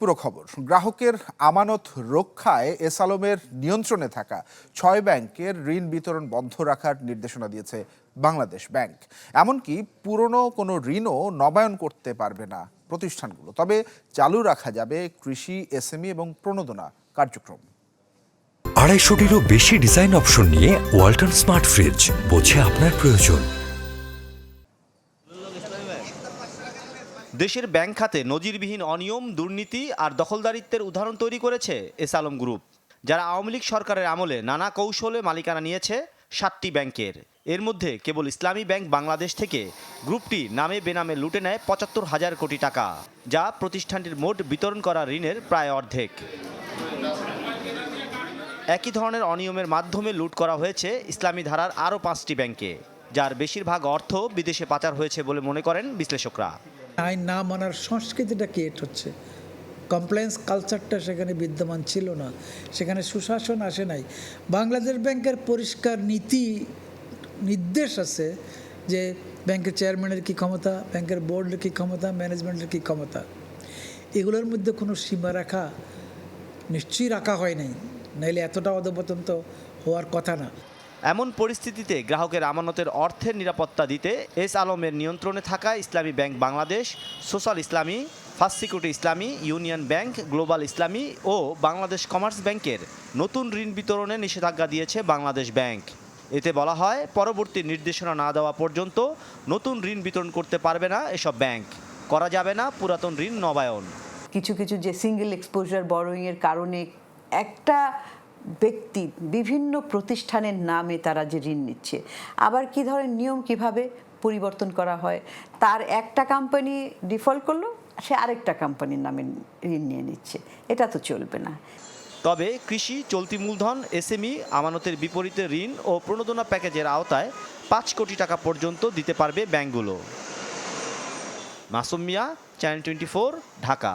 পুরো খবর। গ্রাহকের আমানত রক্ষায় এস আলমের নিয়ন্ত্রণে থাকা ৬ ব্যাংকের ঋণ বিতরণ বন্ধ রাখার নির্দেশনা দিয়েছে বাংলাদেশ ব্যাংক। এমনকি পুরনো কোনো ঋণও নবায়ন করতে পারবে না প্রতিষ্ঠানগুলো, তবে চালু রাখা যাবে কৃষি, এসএমই এবং প্রণোদনা কার্যক্রম। ২৫০টিরও বেশি ডিজাইন অপশন নিয়ে ওয়ালটন স্মার্ট ফ্রিজ, বোঝে আপনার প্রয়োজন। দেশের ব্যাংক খাতে নজিরবিহীন অনিয়ম, দুর্নীতি আর দখলদারিত্বের উদাহরণ তৈরি করেছে এস আলম গ্রুপ, যারা আওয়ামী লীগ সরকারের আমলে নানা কৌশলে মালিকানা নিয়েছে ৭টি ব্যাংকের। এর মধ্যে কেবল ইসলামী ব্যাংক বাংলাদেশ থেকে গ্রুপটি নামে বেনামে লুটে নেয় ৭৫,০০০ কোটি টাকা, যা প্রতিষ্ঠানটির মোট বিতরণ করা ঋণের প্রায় অর্ধেক। একই ধরনের অনিয়মের মাধ্যমে লুট করা হয়েছে ইসলামী ধারার আরও ৫টি ব্যাংকে, যার বেশিরভাগ অর্থ বিদেশে পাচার হয়েছে বলে মনে করেন বিশ্লেষকরা। আইন না মানার সংস্কৃতিটা ক্রিয়েট হচ্ছে, কমপ্লেন্স কালচারটা সেখানে বিদ্যমান ছিল না, সেখানে সুশাসন আসে নাই। বাংলাদেশ ব্যাংকের পরিষ্কার নীতি নির্দেশ আছে যে ব্যাংকের চেয়ারম্যানের কী ক্ষমতা, ব্যাংকের বোর্ডের কী ক্ষমতা, ম্যানেজমেন্টের কী ক্ষমতা, এগুলোর মধ্যে কোনো সীমারেখা নিশ্চয়ই রাখা হয় নাই, নাইলে এতটা অধঃপতন তো হওয়ার কথা না। এমন পরিস্থিতিতে গ্রাহকের আমানতের অর্থের নিরাপত্তা দিতে এস আলমের নিয়ন্ত্রণে থাকা ইসলামী ব্যাংক বাংলাদেশ, সোশ্যাল ইসলামী, ফার্স্ট সিকিউরিটি ইসলামী, ইউনিয়ন ব্যাংক, গ্লোবাল ইসলামী ও বাংলাদেশ কমার্স ব্যাংকের নতুন ঋণ বিতরণে নিষেধাজ্ঞা দিয়েছে বাংলাদেশ ব্যাংক। এতে বলা হয়, পরবর্তী নির্দেশনা না দেওয়া পর্যন্ত নতুন ঋণ বিতরণ করতে পারবে না এসব ব্যাংক, করা যাবে না পুরাতন ঋণ নবায়ন। কিছু কিছু যে সিঙ্গেল এক্সপোজার বরোয়িংয়ের কারণে একটা ব্যক্তি বিভিন্ন প্রতিষ্ঠানের নামে তারা যে ঋণ নিচ্ছে, আবার কি ধরনের নিয়ম কিভাবে পরিবর্তন করা হয়, তার একটা কোম্পানি ডিফল্ট করলো, সে আরেকটা কোম্পানির নামে ঋণ নিয়ে নিচ্ছে, এটা তো চলবে না। তবে কৃষি, চলতি মূলধন, এসএমই আমানতের বিপরীতে ঋণ ও প্রণোদনা প্যাকেজের আওতায় ৫ কোটি টাকা পর্যন্ত দিতে পারবে ব্যাংকগুলো। মাসুম মিয়া, চ্যানেল 24, ঢাকা।